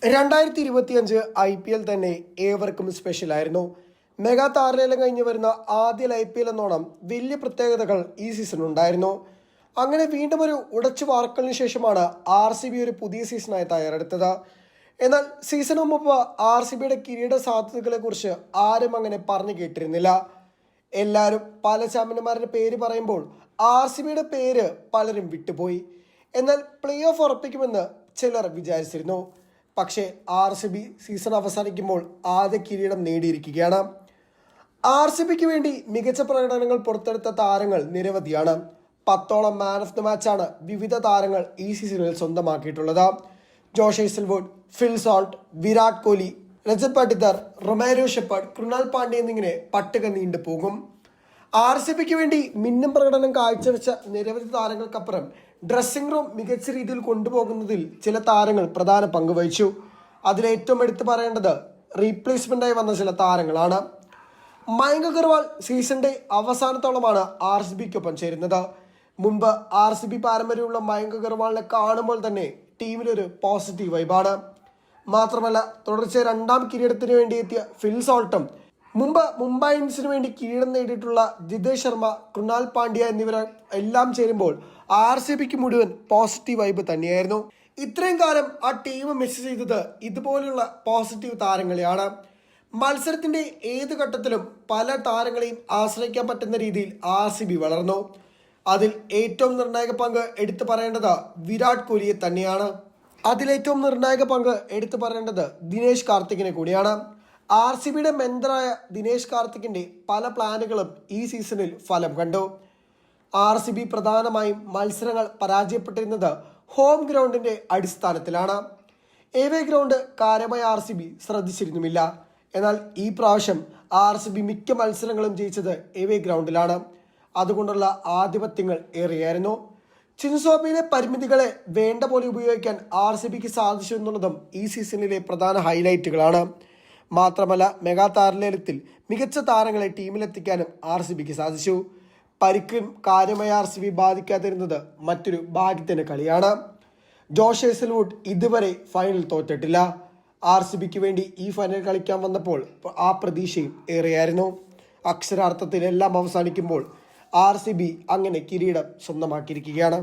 2025 IPL തന്നെ ഏവർക്കും സ്പെഷ്യലായിരുന്നു. Mega താരലേലം കഴിഞ്ഞ് വരുന്ന ആദ്യ IPL എന്നോണം വലിയ പ്രത്യേകതകൾ ഈ സീസൺ ഉണ്ടായിരുന്നു. അങ്ങനെ വീണ്ടും ഒരു ഉടച്ചു വാർക്കലിന് ശേഷമാണ് RCB ഒരു പുതിയ സീസണായി തയ്യാറെടുത്തത്. എന്നാൽ സീസണിന് മുമ്പ് RCBയുടെ കിരീട സാധ്യതകളെക്കുറിച്ച് ആരും അങ്ങനെ പറഞ്ഞു കേട്ടിരുന്നില്ല. എല്ലാവരും പല ചാമ്പ്യന്മാരുടെ പേര് പറയുമ്പോൾ RCBയുടെ പേര് പലരും വിട്ടുപോയി. എന്നാൽ പ്ലേ ഓഫ് ഉറപ്പിക്കുമെന്ന് ചിലർ വിചാരിച്ചിരുന്നു. പക്ഷേ RCB സീസൺ അവസാനിക്കുമ്പോൾ ആദ്യ കിരീടം നേടിയിരിക്കുകയാണ്. RCBക്ക് വേണ്ടി മികച്ച പ്രകടനങ്ങൾ പുറത്തെടുത്ത താരങ്ങൾ നിരവധിയാണ്. 10ഓളം മാൻ ഓഫ് ദി മാച്ചാണ് വിവിധ താരങ്ങൾ ഈ സീസണിൽ സ്വന്തമാക്കിയിട്ടുള്ളത്. Josh Hazlewood, Phil Salt, Virat Kohli, Rajat Patidar, Romario Shepherd, Krunal Pandya എന്നിങ്ങനെ പട്ടിക നീണ്ടു പോകും. RCBക്ക് വേണ്ടി മിന്നും പ്രകടനം കാഴ്ചവെച്ച നിരവധി താരങ്ങൾക്കപ്പുറം ഡ്രസ്സിംഗ് റൂം മികച്ച രീതിയിൽ കൊണ്ടുപോകുന്നതിൽ ചില താരങ്ങൾ പ്രധാന പങ്ക് വഹിച്ചു. അതിലേറ്റവും എടുത്തു പറയേണ്ടത് റീപ്ലേസ്മെന്റായി വന്ന ചില താരങ്ങളാണ്. മയങ്ക് അഗർവാൾ സീസണിന്റെ അവസാനത്തോളമാണ് RCBക്കൊപ്പം ചേരുന്നത്. മുൻപ് RCB പാരമ്പര്യമുള്ള മയങ്ക് അഗർവാളിനെ കാണുമ്പോൾ തന്നെ ടീമിലൊരു പോസിറ്റീവ് വൈബാണ്. മാത്രമല്ല തുടർച്ചയായ 2ാം കിരീടത്തിന് വേണ്ടി എത്തിയ ഫിൽ സോൾട്ടും മുമ്പ് മുംബൈ ഇന്ത്യൻസിന് വേണ്ടി കിരീടം നേടിയിട്ടുള്ള ജിതേഷ് ശർമ്മ, കൃണാൽ പാണ്ഡ്യ എന്നിവർ എല്ലാം ചേരുമ്പോൾ RCBക്ക് മുഴുവൻ പോസിറ്റീവ് വൈബ് തന്നെയായിരുന്നു. ഇത്രയും കാലം ആ ടീം മിസ് ചെയ്തത് ഇതുപോലുള്ള പോസിറ്റീവ് താരങ്ങളെയാണ്. മത്സരത്തിന്റെ ഏത് ഘട്ടത്തിലും പല താരങ്ങളെയും ആശ്രയിക്കാൻ പറ്റുന്ന രീതിയിൽ RCB വളർന്നു. അതിൽ ഏറ്റവും നിർണായക പങ്ക് എടുത്തു പറയേണ്ടത് വിരാട് കോഹ്ലിയെ തന്നെയാണ്. അതിലേറ്റവും നിർണായക പങ്ക് എടുത്തു പറയേണ്ടത് ദിനേശ് കാർത്തിക്കിനെ കൂടിയാണ്. RCBയുടെ മെന്ററായ ദിനേശ് കാർത്തിക്കിന്റെ പല പ്ലാനുകളും ഈ സീസണിൽ ഫലം കണ്ടു. RCB പ്രധാനമായും മത്സരങ്ങൾ പരാജയപ്പെട്ടിരുന്നത് ഹോം ഗ്രൗണ്ടിന്റെ അടിസ്ഥാനത്തിലാണ്. എവേ ഗ്രൗണ്ട് കാര്യമായി RCB ശ്രദ്ധിച്ചിരുന്നുമില്ല. എന്നാൽ ഈ പ്രാവശ്യം RCB മിക്ക മത്സരങ്ങളും ജയിച്ചത് എവേ ഗ്രൗണ്ടിലാണ്. അതുകൊണ്ടുള്ള ആധിപത്യങ്ങൾ ഏറെയായിരുന്നു. ചിൻസോപ്പിയിലെ പരിമിതികളെ വേണ്ട പോലെ ഉപയോഗിക്കാൻ RCBക്ക് സാധിച്ചു എന്നുള്ളതും ഈ സീസണിലെ പ്രധാന ഹൈലൈറ്റുകളാണ്. മാത്രമല്ല മെഗാ താരലേലത്തിൽ മികച്ച താരങ്ങളെ ടീമിലെത്തിക്കാനും RCBക്ക് സാധിച്ചു. പരിക്കും കാര്യമായ RCB ബാധിക്കാതിരുന്നത് മറ്റൊരു ഭാഗ്യത്തിന്റെ കളിയാണ്. ജോഷ് ഹേസൽവുഡ് ഇതുവരെ ഫൈനൽ തോറ്റിട്ടില്ല. RCBക്ക് വേണ്ടി ഈ ഫൈനൽ കളിക്കാൻ വന്നപ്പോൾ ആ പ്രതീക്ഷയും ഏറെയായിരുന്നു. അക്ഷരാർത്ഥത്തിൽ എല്ലാം അവസാനിക്കുമ്പോൾ RCB അങ്ങനെ കിരീടം സ്വന്തമാക്കിയിരിക്കുകയാണ്.